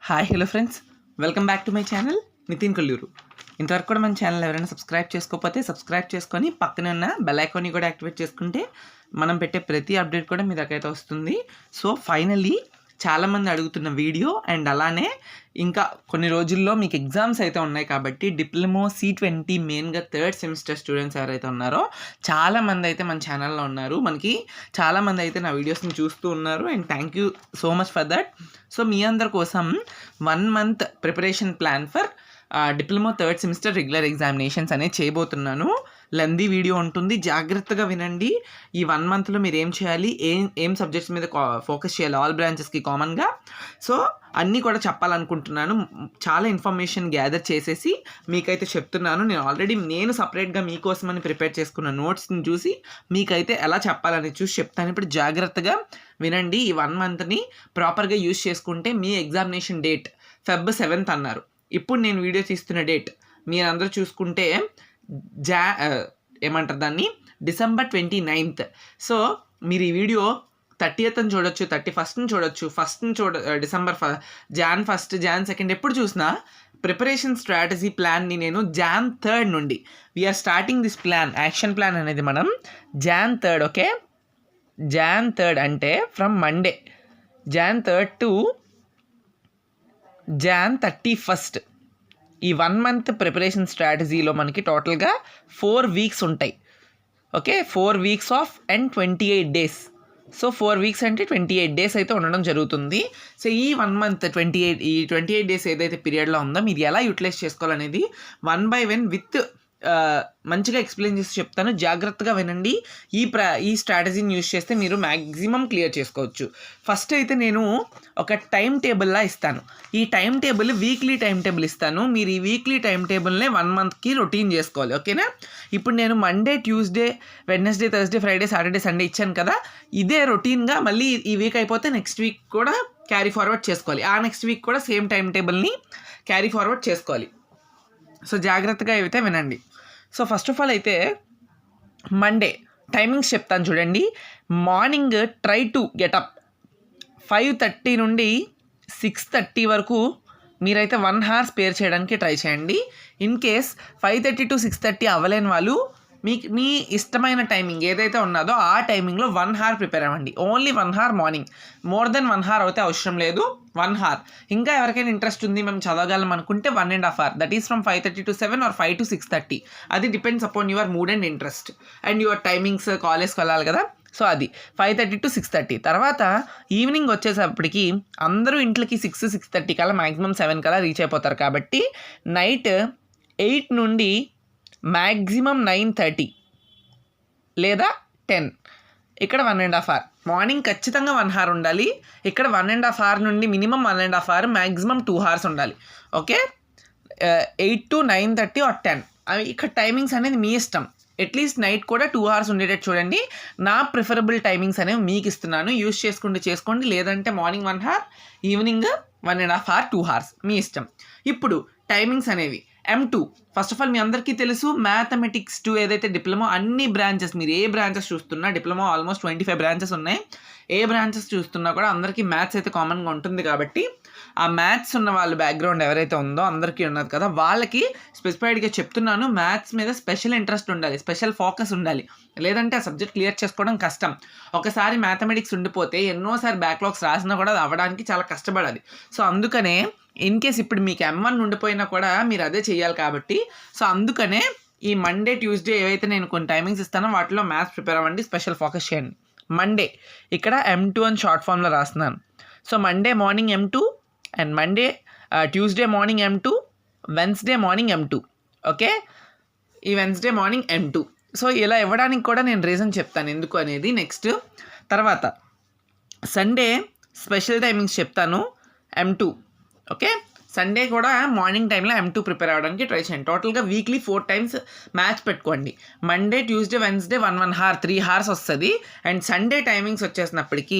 Hi hello friends, welcome back to my channel Nitin Kolluru. ఇంతవరకు కూడా మన ఛానల్ ఎవరైనా సబ్స్క్రైబ్ చేసుకోకపోతే సబ్స్క్రైబ్ చేసుకొని పక్కనే ఉన్న బెల్ ఐకాన్ని కూడా యాక్టివేట్ చేసుకుంటే మనం పెట్టే ప్రతి అప్డేట్ కూడా మీ దగ్గర అయితే వస్తుంది. సో ఫైనల్లీ చాలామంది అడుగుతున్న వీడియో అండ్ అలానే ఇంకా కొన్ని రోజుల్లో మీకు ఎగ్జామ్స్ అయితే ఉన్నాయి కాబట్టి డిప్లొమా C20 మెయిన్గా థర్డ్ సెమిస్టర్ స్టూడెంట్స్ ఎవరైతే ఉన్నారో చాలామంది అయితే మన ఛానల్లో ఉన్నారు. మనకి చాలామంది అయితే నా వీడియోస్ని చూస్తూ ఉన్నారు and thank you so much for that. So మీ అందరి కోసం 1 month preparation plan for diploma third semester regular examinations అనేది చేయబోతున్నాను. లెందీ వీడియో ఉంటుంది, జాగ్రత్తగా వినండి. ఈ 1 monthలో మీరు ఏం చేయాలి, ఏం సబ్జెక్ట్స్ మీద ఫోకస్ చేయాలి ఆల్ బ్రాంచెస్కి కామన్గా. సో అన్నీ కూడా చెప్పాలనుకుంటున్నాను. చాలా ఇన్ఫర్మేషన్ గ్యాదర్ చేసేసి మీకైతే చెప్తున్నాను. నేను సపరేట్గా మీకోసమని ప్రిపేర్ చేసుకున్న నోట్స్ని చూసి మీకైతే ఎలా చెప్పాలని చూసి చెప్తాను. ఇప్పుడు జాగ్రత్తగా వినండి. ఈ 1 monthని ప్రాపర్గా యూజ్ చేసుకుంటే మీ ఎగ్జామినేషన్ డేట్ Feb 7th అన్నారు. ఇప్పుడు నేను వీడియో తీస్తున్న డేట్ మీరు అందరూ చూసుకుంటే ఏమంటారు దాన్ని December 29th. సో మీరు ఈ వీడియో 30th చూడొచ్చు, 31st చూడొచ్చు, 1st December, Jan 1st, Jan 2nd ఎప్పుడు చూసినా ప్రిపరేషన్ స్ట్రాటజీ ప్లాన్ని నేను Jan 3rd నుండి we are starting this plan. Action plan అనేది మనం Jan 3rd, okay, Jan 3rd అంటే from Monday Jan 3rd to Jan 31st. ఈ 1 month ప్రిపరేషన్ స్ట్రాటజీలో మనకి టోటల్గా 4 weeks ఉంటాయి. Okay, 4 weeks of and 28 days. So 4 weeks అంటే 28 days అయితే ఉండడం జరుగుతుంది. సో ఈ 1 month 28 days ఏదైతే పీరియడ్లో ఉందో మీరు ఎలా యూటిలైజ్ చేసుకోవాలనేది 1 by 1 విత్ మంచిగా ఎక్స్ప్లెయిన్ చేసి చెప్తాను. జాగ్రత్తగా వినండి. ఈ స్ట్రాటజీని యూజ్ చేస్తే మీరు మ్యాక్సిమం క్లియర్ చేసుకోవచ్చు. ఫస్ట్ అయితే నేను ఒక టైం టేబుల్లా ఇస్తాను. ఈ time table weekly time table ఇస్తాను. మీరు ఈ వీక్లీ టైం టేబుల్నే 1 monthకి రొటీన్ చేసుకోవాలి, ఓకేనా. ఇప్పుడు నేను Monday, Tuesday, Wednesday, Thursday, Friday, Saturday, Sunday ఇచ్చాను కదా, ఇదే రొటీన్గా మళ్ళీ ఈ వీక్ అయిపోతే నెక్స్ట్ వీక్ కూడా క్యారీ ఫార్వర్డ్ చేసుకోవాలి. ఆ నెక్స్ట్ వీక్ కూడా సేమ్ టైం టేబుల్ని క్యారీ ఫార్వర్డ్ చేసుకోవాలి. సో జాగ్రత్తగా అయితే వినండి. సో ఫస్ట్ ఆఫ్ ఆల్ అయితే మండే టైమింగ్స్ చెప్తాను చూడండి. మార్నింగ్ ట్రై టు గెటప్ 5:30 నుండి 6:30 వరకు మీరైతే 1 hour స్పేర్ చేయడానికి ట్రై చేయండి. ఇన్ కేస్ 5:30 to 6:30 అవ్వలేని వాళ్ళు మీ ఇష్టమైన టైమింగ్ ఏదైతే ఉన్నదో ఆ టైమింగ్లో 1 hour ప్రిపేర్ అవ్వండి. Only 1 hour morning. More than 1 hour అయితే అవసరం లేదు, 1 hour. ఇంకా ఎవరికైనా ఇంట్రెస్ట్ ఉంది మేము చదవగలం అనుకుంటే 1.5 hour, that is from 5:30 to 7 or 5 to 6:30. అది depends upon your mood and interest and your timings. కాలేజ్కి వెళ్ళాలి కదా, సో అది 5:30 to 6:30. తర్వాత ఈవినింగ్ వచ్చేసప్పటికి అందరూ ఇంట్లోకి 6-6:30 కల్లా మ్యాక్సిమం 7 కల్లా రీచ్ అయిపోతారు. కాబట్టి నైట్ 8 నుండి మ్యాక్సిమం 9:30 లేదా 10, ఇక్కడ 1.5 hour. మార్నింగ్ ఖచ్చితంగా 1 hour ఉండాలి. ఇక్కడ 1.5 hour నుండి మినిమం 1.5 hour, మ్యాక్సిమం 2 hours ఉండాలి, ఓకే. 8 to 9:30 or 10 అవి ఇక్కడ టైమింగ్స్ అనేది మీ ఇష్టం. అట్లీస్ట్ నైట్ కూడా 2 hours ఉండేటట్టు చూడండి. నా ప్రిఫరబుల్ టైమింగ్స్ అనేవి మీకు ఇస్తున్నాను. యూజ్ చేసుకోండి. లేదంటే morning 1 hour, evening 1.5 hour, 2 hours మీ ఇష్టం. ఇప్పుడు టైమింగ్స్ అనేవి M2. ఫస్ట్ ఆఫ్ ఆల్ మీ అందరికీ తెలుసు మ్యాథమెటిక్స్ 2 ఏదైతే డిప్లొమా అన్ని బ్రాంచెస్, మీరు ఏ బ్రాంచెస్ చూస్తున్నా, డిప్లొమా ఆల్మోస్ట్ 25 branches ఉన్నాయి. ఏ బ్రాంచెస్ చూస్తున్నా కూడా అందరికీ మ్యాథ్స్ అయితే కామన్గా ఉంటుంది. కాబట్టి ఆ మ్యాథ్స్ ఉన్న వాళ్ళ బ్యాక్గ్రౌండ్ ఎవరైతే ఉందో అందరికీ ఉన్నది కదా, వాళ్ళకి స్పెసిఫైడ్గా చెప్తున్నాను. మ్యాథ్స్ మీద స్పెషల్ ఇంట్రెస్ట్ ఉండాలి, స్పెషల్ ఫోకస్ ఉండాలి. లేదంటే ఆ సబ్జెక్ట్ క్లియర్ చేసుకోవడం కష్టం. ఒకసారి మ్యాథమెటిక్స్ ఉండిపోతే ఎన్నోసారి బ్యాక్లాగ్స్ రాసినా కూడా అది అవ్వడానికి చాలా కష్టపడాలి. సో అందుకనే ఇన్ కేస్ ఇప్పుడు మీకు M1 ఉండిపోయినా కూడా మీరు అదే చేయాలి. కాబట్టి సో అందుకనే ఈ మండే, ట్యూస్డే ఏవైతే నేను కొన్ని టైమింగ్స్ ఇస్తానో వాటిలో మ్యాథ్స్ ప్రిపేర్ అవ్వండి, స్పెషల్ ఫోకస్ చేయండి. మండే ఇక్కడ M2 అని షార్ట్ ఫామ్లో రాస్తున్నాను. So Monday morning M2 and Tuesday morning M2, Wednesday morning M2, okay. ఈ వెన్స్డే మార్నింగ్ M2. సో ఇలా ఇవ్వడానికి కూడా నేను రీజన్ చెప్తాను ఎందుకు అనేది నెక్స్ట్. తర్వాత సండే స్పెషల్ టైమింగ్స్ చెప్తాను, M2, ఓకే. సండే కూడా మార్నింగ్ టైంలో M2 ప్రిపేర్ అవ్వడానికి ట్రై చేయండి. టోటల్గా వీక్లీ 4 times మ్యాచ్ పెట్టుకోండి. Monday, Tuesday, Wednesday 1 hour, 3 hours వస్తుంది. అండ్ సండే టైమింగ్స్ వచ్చేసినప్పటికీ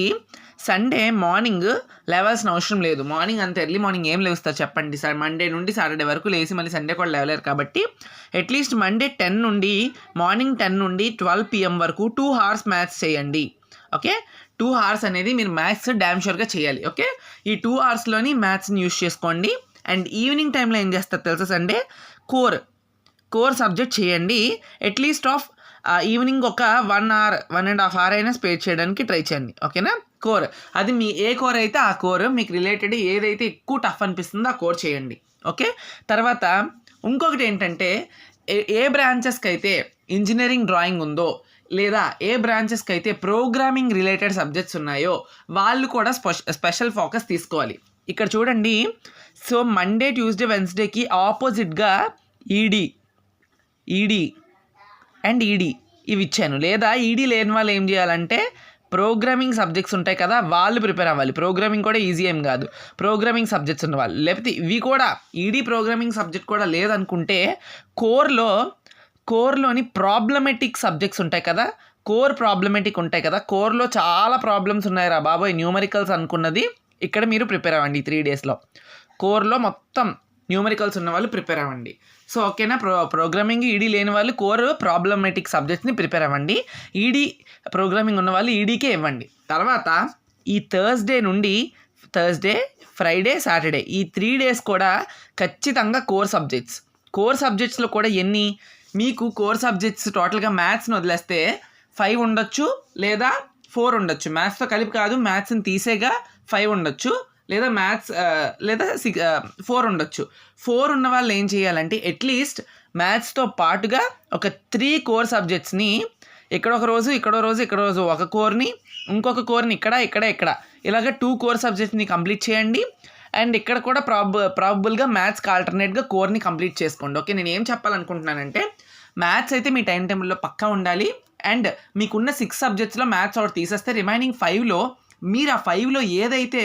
సండే మార్నింగ్ లేవాల్సిన అవసరం లేదు. మార్నింగ్ అంత ఎర్లీ మార్నింగ్ ఏం లేవుస్తారు చెప్పండి సార్? మండే నుండి సాటర్డే వరకు లేచి మళ్ళీ సండే కూడా లేవలేరు. కాబట్టి అట్లీస్ట్ మండే మార్నింగ్ 10 నుండి 12 PM వరకు 2 hours మ్యాథ్స్ చేయండి, ఓకే. 2 hours అనేది మీరు మ్యాథ్స్ డ్యామ్ షూర్గా చేయాలి. ఓకే, ఈ 2 hoursలోని మ్యాథ్స్ని యూస్ చేసుకోండి. అండ్ ఈవినింగ్ టైంలో ఏం చేస్తారు తెలుసా సండే, కోర్ సబ్జెక్ట్ చేయండి. అట్లీస్ట్ ఆఫ్ ఈవినింగ్ ఒక 1 hour 1.5 hour అయినా స్పేర్ చేయడానికి ట్రై చేయండి. ఓకేనా, కోర్ అది మీ ఏ కోర్ అయితే ఆ కోర్ మీకు రిలేటెడ్ ఏదైతే ఎక్కువ టఫ్ అనిపిస్తుందో ఆ కోర్ చేయండి. ఓకే, తర్వాత ఇంకొకటి ఏంటంటే ఏ బ్రాంచెస్కి అయితే ఇంజనీరింగ్ డ్రాయింగ్ ఉందో లేదా ఏ బ్రాంచెస్కి అయితే ప్రోగ్రామింగ్ రిలేటెడ్ సబ్జెక్ట్స్ ఉన్నాయో వాళ్ళు కూడా స్పెషల్ ఫోకస్ తీసుకోవాలి. ఇక్కడ చూడండి, సో మండే ట్యూస్డే వెన్స్డేకి ఆపోజిట్గా ఈడీ అండ్ ఈడీ ఇవి ఇచ్చాను. లేదా ఈడీ లేని వాళ్ళు ఏం చేయాలంటే ప్రోగ్రామింగ్ సబ్జెక్ట్స్ ఉంటాయి కదా, వాళ్ళు ప్రిపేర్ అవ్వాలి. ప్రోగ్రామింగ్ కూడా ఈజీ ఏం కాదు, ప్రోగ్రామింగ్ సబ్జెక్ట్స్ ఉన్న వాళ్ళు. లేకపోతే ఇవి కూడా ఈడీ ప్రోగ్రామింగ్ సబ్జెక్ట్ కూడా లేదనుకుంటే కోర్లోని ప్రాబ్లమెటిక్ సబ్జెక్ట్స్ ఉంటాయి కదా, కోర్లో చాలా ప్రాబ్లమ్స్ ఉన్నాయి రా బాబోయ్, న్యూమరికల్స్ అనుకున్నది ఇక్కడ మీరు ప్రిపేర్ అవ్వండి. 3 daysలో కోర్లో మొత్తం న్యూమరికల్స్ ఉన్న వాళ్ళు ప్రిపేర్ అవ్వండి. సో ఓకేనా, ప్రోగ్రామింగ్ ఈడీ లేని వాళ్ళు కోర్ ప్రాబ్లమెటిక్ సబ్జెక్ట్స్ని ప్రిపేర్ అవ్వండి. ఈడీ ప్రోగ్రామింగ్ ఉన్న వాళ్ళు ఈడీకే ఇవ్వండి. తర్వాత ఈ థర్స్డే ఫ్రైడే సాటర్డే ఈ 3 days కూడా ఖచ్చితంగా కోర్ సబ్జెక్ట్స్లో కూడా మీకు కోర్ సబ్జెక్ట్స్ టోటల్గా మ్యాథ్స్ని వదిలేస్తే 5 ఉండొచ్చు లేదా 4 ఉండొచ్చు. మ్యాథ్స్తో కలిపి కాదు, మ్యాథ్స్ని తీసేగా 5 ఉండొచ్చు లేదా లేదా 4 ఉండొచ్చు. 4 ఉన్న వాళ్ళు ఏం చేయాలంటే అట్లీస్ట్ మ్యాథ్స్తో పాటుగా ఒక 3 కోర్ సబ్జెక్ట్స్ని ఇక్కడ రోజు ఒక కోర్ని, ఇంకొక కోర్ని ఇక్కడ ఇలాగ 2 కోర్ సబ్జెక్ట్స్ని కంప్లీట్ చేయండి. అండ్ ఇక్కడ కూడా ప్రాబబుల్గా మ్యాథ్స్కి ఆల్టర్నేట్గా కోర్ని కంప్లీట్ చేసుకోండి. ఓకే, నేను ఏం చెప్పాలనుకుంటున్నానంటే మ్యాథ్స్ అయితే మీ టైం టేబుల్లో పక్కా ఉండాలి. అండ్ మీకున్న 6 సబ్జెక్ట్స్లో మ్యాథ్స్ ఒకటి తీసేస్తే రిమైనింగ్ 5లో మీరు ఆ 5లో ఏదైతే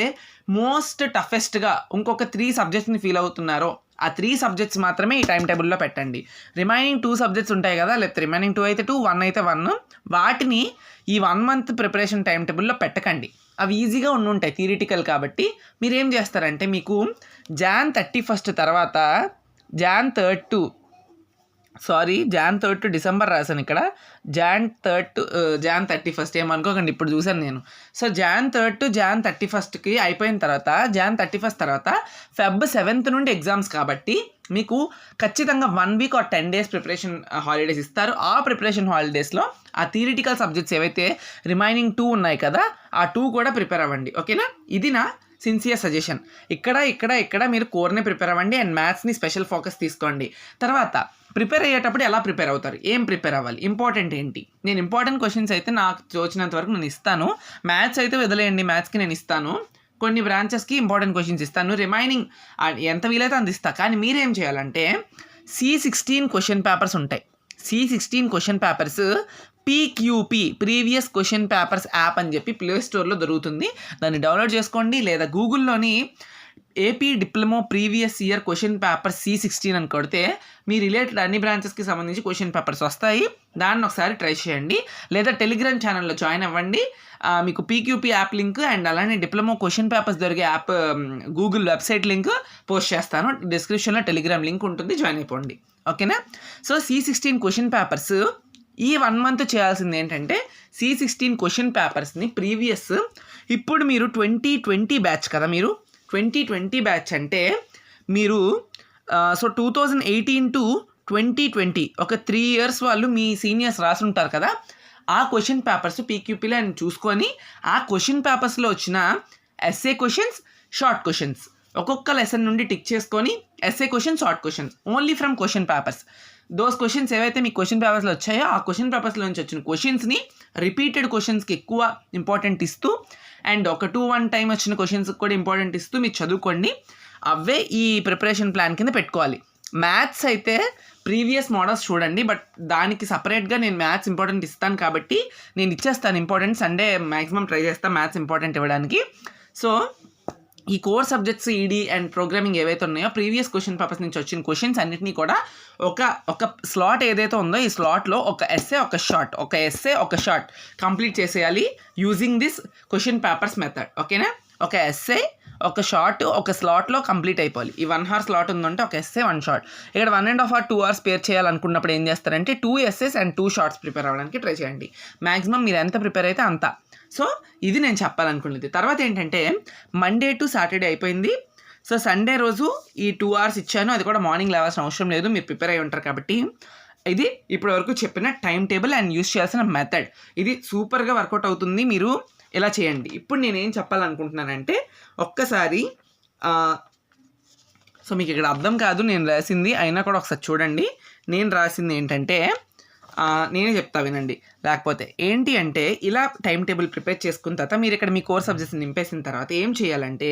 మోస్ట్ టఫెస్ట్గా ఇంకొక 3 సబ్జెక్ట్స్ని ఫీల్ అవుతున్నారో ఆ 3 సబ్జెక్ట్స్ మాత్రమే ఈ టైం టేబుల్లో పెట్టండి. రిమైనింగ్ 2 సబ్జెక్ట్స్ ఉంటాయి కదా, లేకపోతే రిమైనింగ్ 2 అయితే 2, 1 అయితే 1, వాటిని ఈ 1 month ప్రిపరేషన్ టైం టేబుల్లో పెట్టకండి. అవి ఈజీగా ఉంటాయి థియరిటికల్ కాబట్టి. మీరు ఏం చేస్తారంటే మీకు Jan 31 తర్వాత Jan 3rd to December రాశాను ఇక్కడ, Jan 31 ఏమనుకోకండి, ఇప్పుడు చూసాను నేను. So Jan 3rd to Jan 31కి అయిపోయిన తర్వాత Jan 31 తర్వాత Feb 7th నుండి ఎగ్జామ్స్ కాబట్టి మీకు ఖచ్చితంగా 1 week or 10 days preparation holidays ఇస్తారు. ఆ ప్రిపరేషన్ హాలిడేస్లో ఆ థియరిటికల్ సబ్జెక్ట్స్ ఏవైతే రిమైనింగ్ 2 ఉన్నాయి కదా, ఆ 2 కూడా ప్రిపేర్ అవ్వండి. ఓకేనా, ఇది నా సిన్సియర్ సజెషన్. ఇక్కడ మీరు కోర్నే ప్రిపేర్ అవ్వండి అండ్ మ్యాథ్స్ని స్పెషల్ ఫోకస్ తీసుకోండి. తర్వాత ప్రిపేర్ అయ్యేటప్పుడు ఎలా ప్రిపేర్ అవుతారు, ఏం ప్రిపేర్ అవ్వాలి, ఇంపార్టెంట్ ఏంటి, నేను ఇంపార్టెంట్ క్వశ్చన్స్ అయితే నాకు తోచినంత వరకు నేను ఇస్తాను. మ్యాథ్స్ అయితే వదిలేయండి, మ్యాథ్స్కి నేను ఇస్తాను. కొన్ని బ్రాంచెస్కి ఇంపార్టెంట్ క్వశ్చన్స్ ఇస్తాను, రిమైనింగ్ ఎంత వీలైతే అంత ఇస్తాను. కానీ మీరేం చేయాలంటే C16 క్వశ్చన్ పేపర్స్ ఉంటాయి. C16 question papers PQP previous question papers app అని చెప్పి ప్లే స్టోర్లో దొరుకుతుంది. దాన్ని డౌన్లోడ్ చేసుకోండి. లేదా గూగుల్లోని AP diploma previous year question paper C16 అని కొడితే మీ రిలేటెడ్ అన్ని బ్రాంచెస్కి సంబంధించి క్వశ్చన్ పేపర్స్ వస్తాయి. దాన్ని ఒకసారి ట్రై చేయండి. లేదా టెలిగ్రామ్ ఛానల్లో జాయిన్ అవ్వండి. మీకు PQP యాప్ లింక్ అండ్ అలానే డిప్లొమా క్వశ్చన్ పేపర్స్ దొరికే app Google website link post చేస్తాను. డిస్క్రిప్షన్లో టెలిగ్రామ్ లింక్ ఉంటుంది, జాయిన్ అయిపోండి. ఓకేనా. సో C16 క్వశ్చన్ పేపర్స్ ఈ 1 month చేయాల్సింది ఏంటంటే C16 క్వశ్చన్ పేపర్స్ని ప్రీవియస్, ఇప్పుడు మీరు 2020 బ్యాచ్ కదా, మీరు 2020 బ్యాచ్ అంటే మీరు 2018 to 2020 ఒక 3 years వాళ్ళు మీ సీనియర్స్ రాసుంటారు కదా, ఆ క్వశ్చన్ పేపర్స్ PQPలో అని చూసుకొని ఆ క్వశ్చన్ పేపర్స్లో వచ్చిన ఎస్ఏ క్వశ్చన్స్, షార్ట్ క్వశ్చన్స్ ఒక్కొక్క లెసన్ నుండి టిక్ చేసుకొని SA question, short questions only from question papers. Those questions ఏవైతే మీ క్వశ్చన్ పేపర్స్లో వచ్చాయో ఆ క్వశ్చన్ పేపర్స్లో నుంచి వచ్చిన క్వశ్చన్స్ని రిపీటెడ్ క్వశ్చన్స్కి ఎక్కువ ఇంపార్టెంట్ ఇస్తూ అండ్ ఒక 2-1 టైం వచ్చిన క్వశ్చన్స్కి కూడా ఇంపార్టెంట్ ఇస్తూ మీరు చదువుకోండి. అవే ఈ ప్రిపరేషన్ ప్లాన్ కింద పెట్టుకోవాలి. మ్యాథ్స్ అయితే ప్రీవియస్ మోడల్స్ చూడండి, బట్ దానికి సపరేట్గా నేను మ్యాథ్స్ ఇంపార్టెంట్ ఇస్తాను కాబట్టి నేను ఇచ్చేస్తాను ఇంపార్టెంట్. సండే మ్యాక్సిమం ట్రై చేస్తాను మ్యాథ్స్ ఇంపార్టెంట్ ఇవ్వడానికి. సో ఈ core subjects ED and programming ఏవైతే ఉన్నాయో ప్రీవియస్ క్వశ్చన్ పేపర్స్ నుంచి వచ్చిన క్వశ్చన్స్ అన్నింటినీ కూడా ఒక స్లాట్ ఏదైతే ఉందో ఈ స్లాట్లో ఒక ఎస్ఏ ఒక షార్ట్ కంప్లీట్ చేసేయాలి using this question papers method. ఓకేనా, ఒక ఎస్ఏ ఒక షార్ట్ ఒక స్లాట్లో కంప్లీట్ అయిపోవాలి. ఈ 1 hour స్లాట్ ఉందంటే ఒక ఎస్ఏ 1 షార్ట్. ఇక్కడ 1.5 hour 2 hours స్పేర్ చేయాలనుకున్నప్పుడు ఏం చేస్తారంటే 2 essays and 2 షార్ట్స్ ప్రిపేర్ అవ్వడానికి ట్రై చేయండి. మ్యాక్సిమం మీరు ఎంత ప్రిపేర్ అయితే అంత సో ఇది నేను చెప్పాలనుకున్నది. తర్వాత ఏంటంటే మండే టు సాటర్డే అయిపోయింది. సో సండే రోజు ఈ 2 hours ఇచ్చాను. అది కూడా మార్నింగ్ లేవాల్సిన అవసరం లేదు, మీరు ప్రిపేర్ అయి ఉంటారు కాబట్టి. ఇది ఇప్పటి వరకు చెప్పిన టైం టేబుల్ అండ్ యూస్ చేయాల్సిన మెథడ్. ఇది సూపర్గా వర్కౌట్ అవుతుంది, మీరు ఇలా చేయండి. ఇప్పుడు నేనేం చెప్పాలనుకుంటున్నానంటే ఒక్కసారి సో మీకు ఇక్కడ అర్థం కాదు నేను రాసింది, అయినా కూడా ఒకసారి చూడండి. నేను రాసింది ఏంటంటే నేనే చెప్తా వినండి. లేకపోతే ఏంటి అంటే ఇలా టైం టేబుల్ ప్రిపేర్ చేసుకున్న తర్వాత మీరు ఇక్కడ మీ కోర్ సబ్జెక్ట్స్ నింపేసిన తర్వాత ఏం చేయాలంటే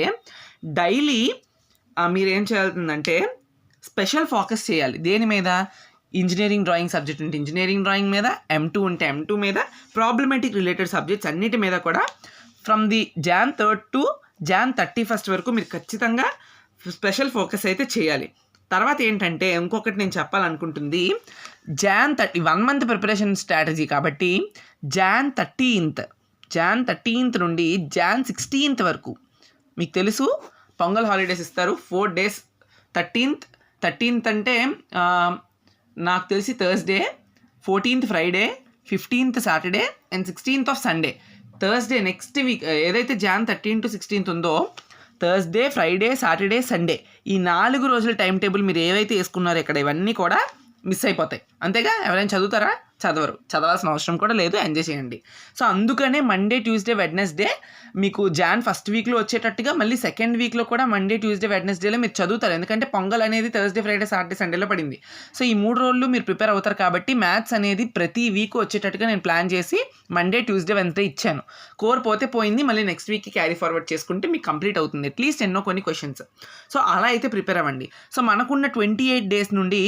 డైలీ మీరు ఏం చేయాల్సిందంటే స్పెషల్ ఫోకస్ చేయాలి. దేని మీద? ఇంజనీరింగ్ డ్రాయింగ్ సబ్జెక్ట్ ఉంటే ఇంజనీరింగ్ డ్రాయింగ్ మీద, M2 ఉంటే M2 మీద, ప్రాబ్లమేటిక్ రిలేటెడ్ సబ్జెక్ట్స్ అన్నిటి మీద కూడా from the Jan 3rd to Jan 31st వరకు మీరు ఖచ్చితంగా స్పెషల్ ఫోకస్ అయితే చేయాలి. తర్వాత ఏంటంటే ఇంకొకటి నేను చెప్పాలనుకుంటుంది, Jan 30 1 month ప్రిపరేషన్ స్ట్రాటజీ కాబట్టి Jan 13th నుండి Jan 16th వరకు మీకు తెలుసు పొంగల్ హాలిడేస్ ఇస్తారు 4 days. 13th అంటే నాకు తెలిసి Thursday, 14th Friday, 15th Saturday and 16th of Sunday. Thursday next week ఏదైతే Jan 13 to 16th ఉందో థర్స్డే, ఫ్రైడే, సాటర్డే, సండే ఈ 4 రోజుల టైం టేబుల్ మీరు ఏవైతే వేసుకున్నారో ఇక్కడ ఇవన్నీ కూడా మిస్ అయిపోతాయి. అంతేగా? ఎవరైనా చదువుతారా? చదవరు. చదవాల్సిన అవసరం కూడా లేదు, ఎంజాయ్ చేయండి. సో అందుకనే మండే, ట్యూస్డే, వెడ్నెస్డే మీకు Jan 1st వీక్లో వచ్చేటట్టుగా మళ్ళీ 2nd వీక్లో కూడా మండే, ట్యూస్డే, వెడ్నెస్డేలో మీరు చదువుతారు. ఎందుకంటే పొంగల్ అనేది థర్స్డే, ఫ్రైడే, సాటర్డే, సండేలో పడింది. సో ఈ 3 రోజులు మీరు ప్రిపేర్ అవుతారు కాబట్టి మ్యాథ్స్ అనేది ప్రతి వీక్ వచ్చేటట్టుగా నేను ప్లాన్ చేసి మండే, ట్యూస్డే, వెన్స్డే ఇచ్చాను. కోర్ పోతే పోయింది, మళ్ళీ నెక్స్ట్ వీక్కి క్యారీ ఫార్వర్డ్ చేసుకుంటే మీకు కంప్లీట్ అవుతుంది అట్లీస్ట్ ఎన్నో కొన్ని క్వశ్చన్స్. సో అలా అయితే ప్రిపేర్ అవ్వండి. సో మనకున్న 28 days నుండి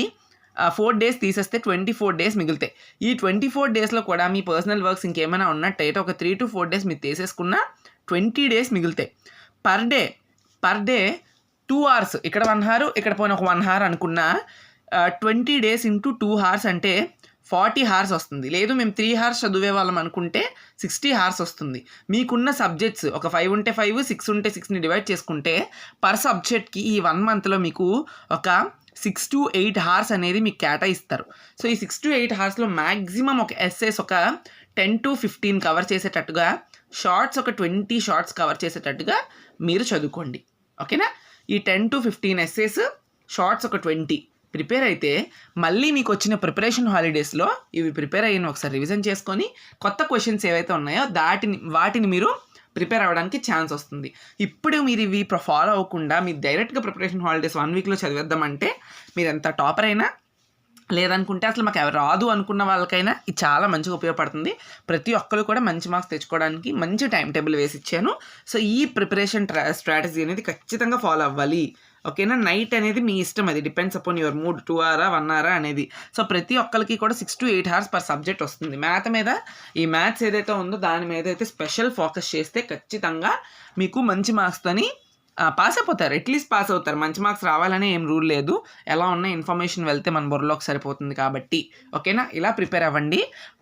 4 days తీసేస్తే 24 days మిగులుతాయి. ఈ 24 daysలో కూడా మీ పర్సనల్ వర్క్స్ ఇంకేమైనా ఉన్నట్టయితే ఒక 3 to 4 days మీరు తీసేసుకున్న 20 days మిగులుతాయి. పర్ డే 2 hours, ఇక్కడ 1 hour, ఇక్కడ పోయిన ఒక 1 hour అనుకున్న 20 days into 2 hours అంటే 40 hours వస్తుంది. లేదు మేము 3 hours చదివే వాళ్ళం అనుకుంటే 60 hours వస్తుంది. మీకున్న సబ్జెక్ట్స్ ఒక 5 ఉంటే 5, 6 ఉంటే 6ని డివైడ్ చేసుకుంటే పర్ సబ్జెక్ట్కి ఈ 1 monthలో మీకు ఒక 6 to 8 hours అనేది మీకు కేటాయిస్తారు. సో ఈ 6 to 8 hoursలో మ్యాక్సిమం ఒక ఎస్సేస్ ఒక 10 to 15 కవర్ చేసేటట్టుగా, షార్ట్స్ ఒక 20 షార్ట్స్ కవర్ చేసేటట్టుగా మీరు చదువుకోండి. ఓకేనా? ఈ 10 to 15 ఎస్సేస్, షార్ట్స్ ఒక 20 ప్రిపేర్ అయితే మళ్ళీ మీకు వచ్చిన ప్రిపరేషన్ హాలిడేస్లో ఇవి ప్రిపేర్ అయిన ఒకసారి రివిజన్ చేసుకొని కొత్త క్వశ్చన్స్ ఏవైతే ఉన్నాయో వాటిని మీరు ప్రిపేర్ అవ్వడానికి ఛాన్స్ వస్తుంది. ఇప్పుడు మీరు ఇవి ఫాలో అవ్వకుండా మీరు డైరెక్ట్గా ప్రిపరేషన్ హాలిడేస్ 1 weekలో చదివేద్దామంటే మీరు ఎంత టాపర్ అయినా, లేదనుకుంటే అసలు మాకు ఎవరు రాదు అనుకున్న వాళ్ళకైనా ఇది చాలా మంచిగా ఉపయోగపడుతుంది. ప్రతి ఒక్కరు కూడా మంచి మార్క్స్ తెచ్చుకోవడానికి మంచి టైం టేబుల్ వేసి ఇచ్చాను. సో ఈ ప్రిపరేషన్ స్ట్రాటజీ అనేది ఖచ్చితంగా ఫాలో అవ్వాలి. ఓకేనా? నైట్ అనేది మీ ఇష్టం, అది depends upon your mood. 2 hour 1 hour అనేది. సో ప్రతి ఒక్కరికి కూడా 6 to 8 hours పర్ సబ్జెక్ట్ వస్తుంది. మ్యాథ్ మీద ఈ మ్యాథ్స్ ఏదైతే ఉందో దాని మీద అయితే స్పెషల్ ఫోకస్ చేస్తే ఖచ్చితంగా మీకు మంచి మార్క్స్తోని పాస్ అయిపోతారు. అట్లీస్ట్ పాస్ అవుతారు. మంచి మార్క్స్ రావాలని ఏం రూల్ లేదు, ఎలా ఉన్న ఇన్ఫర్మేషన్ వెళ్తే మన బుర్రలోకి సరిపోతుంది కాబట్టి. ఓకేనా? ఇలా ప్రిపేర్ అవ్వండి.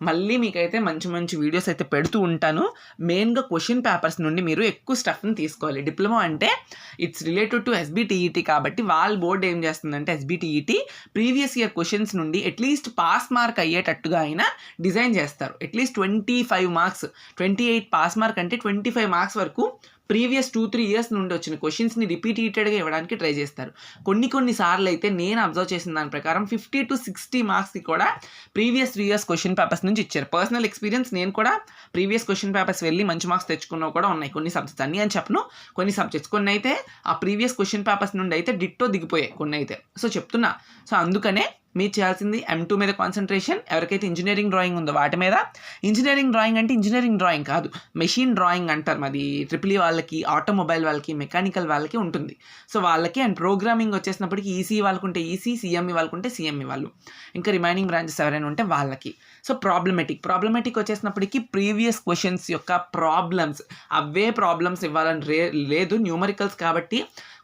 మళ్ళీ మీకైతే మంచి మంచి వీడియోస్ అయితే పెడుతూ ఉంటాను. మెయిన్గా క్వశ్చన్ పేపర్స్ నుండి మీరు ఎక్కువ స్టఫ్ని తీసుకోవాలి. డిప్లొమా అంటే ఇట్స్ రిలేటెడ్ టు SBTET కాబట్టి వాళ్ళ బోర్డు ఏం చేస్తుందంటే SBTET ప్రీవియస్ ఇయర్ క్వశ్చన్స్ నుండి అట్లీస్ట్ పాస్ మార్క్ అయ్యేటట్టుగా అయినా డిజైన్ చేస్తారు. అట్లీస్ట్ 25 marks, 28 పాస్ మార్క్ అంటే 25 marks వరకు ప్రీవియస్ 2-3 years నుండి వచ్చిన క్వశ్చన్స్ని రిపీటెడ్గా ఇవ్వడానికి ట్రై చేస్తారు. కొన్ని సార్లు అయితే నేను అబ్జర్వ్ చేసిన దాని ప్రకారం 50 to 60 marksకి కూడా ప్రీవియస్ 3 years క్వశ్చన్ పేపర్స్ నుంచి ఇచ్చారు. పర్సనల్ ఎక్స్పీరియన్స్, నేను కూడా ప్రీవియస్ క్వశ్చన్ పేపర్స్ వెళ్ళి మంచి మార్క్స్ తెచ్చుకున్నవి కూడా ఉన్నాయి. కొన్ని సబ్జెక్ట్స్ అన్నీ అని చెప్పను, కొన్ని సబ్జెక్ట్స్ కొన్ని అయితే ఆ ప్రీవియస్ క్వశ్చన్ పేపర్స్ నుండి అయితే డిట్టో దిగిపోయాయి కొన్ని అయితే. సో చెప్తున్నా. సో అందుకనే మీరు చేయాల్సింది M2 మీద కాన్సన్ట్రేషన్. ఎవరికైతే ఇంజనీరింగ్ డ్రాయింగ్ ఉందో వాటి మీద. ఇంజనీరింగ్ డ్రాయింగ్ అంటే ఇంజనీరింగ్ డ్రాయింగ్ కాదు, మెషిన్ డ్రాయింగ్ అంటారు. మాది EEE వాళ్ళకి, ఆటోమొబైల్ వాళ్ళకి, మెకానికల్ వాళ్ళకి ఉంటుంది. సో వాళ్ళకి. అండ్ ప్రోగ్రామింగ్ వచ్చేసినప్పటికీ ECE వాళ్ళకుంటే ECE, CME వాళ్ళకుంటే CME వాళ్ళు, ఇంకా రిమైనింగ్ బ్రాంచెస్ ఎవరైనా ఉంటే వాళ్ళకి. సో ప్రాబ్లమేటిక్ వచ్చేసినప్పటికీ ప్రీవియస్ క్వశ్చన్స్ యొక్క ప్రాబ్లమ్స్, అవే ప్రాబ్లమ్స్ ఇవ్వాలని లేదు. న్యూమరికల్స్ కాబట్టి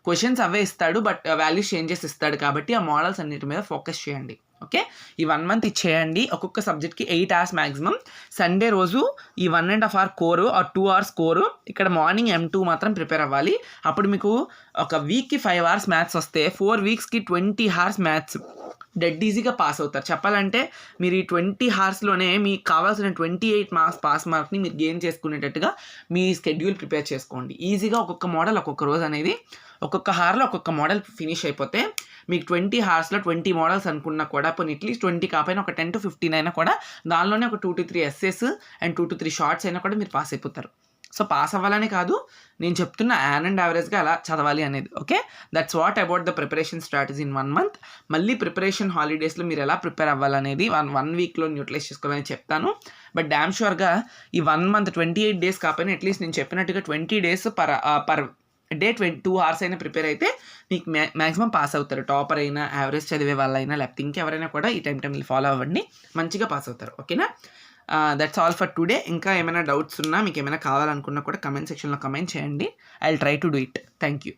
క్వశ్చన్స్ అవే ఇస్తాడు, బట్ వాల్యూస్ చేంజెస్ ఇస్తాడు కాబట్టి ఆ మోడల్స్ అన్నిటి మీద ఫోకస్ చేయండి. ఓకే? ఈ 1 month ఇచ్చేయండి. ఒక్కొక్క సబ్జెక్ట్కి 8 hours మ్యాక్సిమం. సండే రోజు ఈ 1.5 hour కోరు ఆర్ 2 hours కోరు. ఇక్కడ మార్నింగ్ M2 మాత్రం ప్రిపేర్ అవ్వాలి. అప్పుడు మీకు ఒక వీక్కి 5 hours మ్యాథ్స్ వస్తే 4 weeksకి 20 hours మ్యాథ్స్. డెడ్ ఈజీగా పాస్ అవుతారు. చెప్పాలంటే మీరు ఈ 20 అవర్స్లోనే మీకు కావాల్సిన 28 మార్క్స్ పాస్ మార్క్ని మీరు గెయిన్ చేసుకునేటట్టుగా మీ స్కెడ్యూల్ ప్రిపేర్ చేసుకోండి. ఈజీగా ఒక్కొక్క మోడల్ ఒక్కొక్క రోజు అనేది ఒక్కొక్క హార్లో ఒక్కొక్క మోడల్ ఫినిష్ అయిపోతే మీకు 20 అవర్స్లో 20 మోడల్స్ అనుకున్నా కూడా పోనీ అట్లీస్ట్ 20 కాకపోయినా ఒక 10 to 15 అయినా కూడా దానిలోనే ఒక 2 to 3 essays and 2 to 3 shorts అయినా కూడా మీరు పాస్ అయిపోతారు. సో పాస్ అవ్వాలని కాదు, నేను చెప్తున్న యాన్ అండ్ యావరేజ్గా ఎలా చదవాలి అనేది. Okay, that's what about the preparation strategy in 1 month. మళ్ళీ ప్రిపరేషన్ హాలిడేస్లో మీరు ఎలా ప్రిపేర్ అవ్వాలనేది వన్ వీక్లో యూటిలైజ్ చేసుకోవాలని చెప్తాను. బట్ డామ్ షూర్గా ఈ 1 month 28 days కాకపోయినా అట్లీస్ట్ నేను చెప్పినట్టుగా 20 days పర్ డే 2 hours అయినా ప్రిపేర్ అయితే మీకు మ్యాక్సిమం పాస్ అవుతారు. టాపర్ అయినా, యావరేజ్ చదివే వాళ్ళైనా, లేకపోతే ఇంకెవరైనా కూడా ఈ టైంని ఫాలో అవ్వండి, మంచిగా పాస్ అవుతారు. ఓకేనా, దట్స్ ఆల్ ఫర్ టుడే. ఇంకా ఏమైనా డౌట్స్ ఉన్నా, మీకు ఏమైనా కావాలనుకున్నా కూడా కమెంట్ సెక్షన్లో కమెంట్ చేయండి. I will try to do it. Thank you.